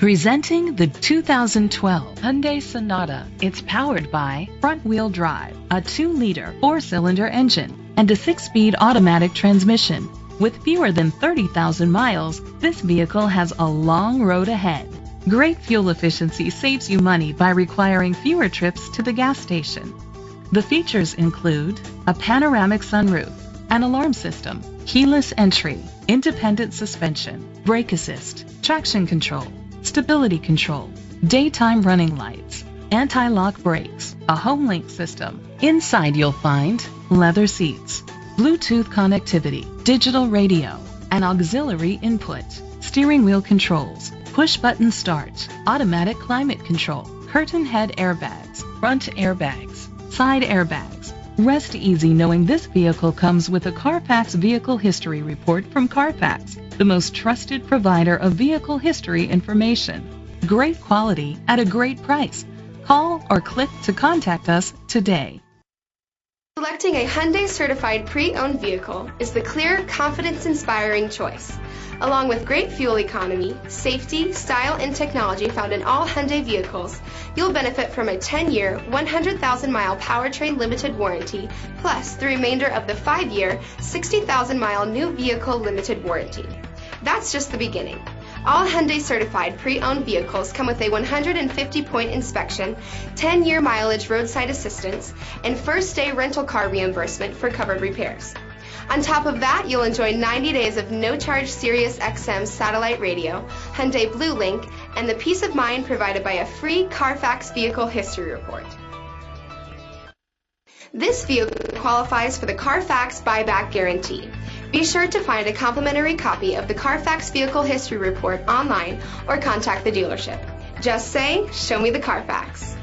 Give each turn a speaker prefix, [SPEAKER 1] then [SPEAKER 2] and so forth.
[SPEAKER 1] Presenting the 2012 Hyundai Sonata. It's powered by front-wheel drive, a 2-liter 4-cylinder engine, and a 6-speed automatic transmission. With fewer than 30,000 miles, this vehicle has a long road ahead. Great fuel efficiency saves you money by requiring fewer trips to the gas station. The features include a panoramic sunroof, an alarm system, keyless entry, independent suspension, brake assist, traction control, stability control, daytime running lights, anti-lock brakes, a home link system. Inside you'll find leather seats, Bluetooth connectivity, digital radio, an auxiliary input, steering wheel controls, push button start, automatic climate control, curtain head airbags, front airbags, side airbags. Rest easy knowing this vehicle comes with a Carfax Vehicle History Report from Carfax, the most trusted provider of vehicle history information. Great quality at a great price. Call or click to contact us today.
[SPEAKER 2] Selecting a Hyundai certified pre-owned vehicle is the clear, confidence-inspiring choice. Along with great fuel economy, safety, style, and technology found in all Hyundai vehicles, you'll benefit from a 10-year, 100,000-mile powertrain limited warranty, plus the remainder of the 5-year, 60,000-mile new vehicle limited warranty. That's just the beginning. All Hyundai certified pre-owned vehicles come with a 150-point inspection, 10-year mileage roadside assistance, and first-day rental car reimbursement for covered repairs. On top of that, you'll enjoy 90 days of no-charge Sirius XM satellite radio, Hyundai Blue Link, and the peace of mind provided by a free Carfax Vehicle History Report. This vehicle qualifies for the Carfax Buyback Guarantee. Be sure to find a complimentary copy of the Carfax Vehicle History Report online or contact the dealership. Just say, "Show me the Carfax."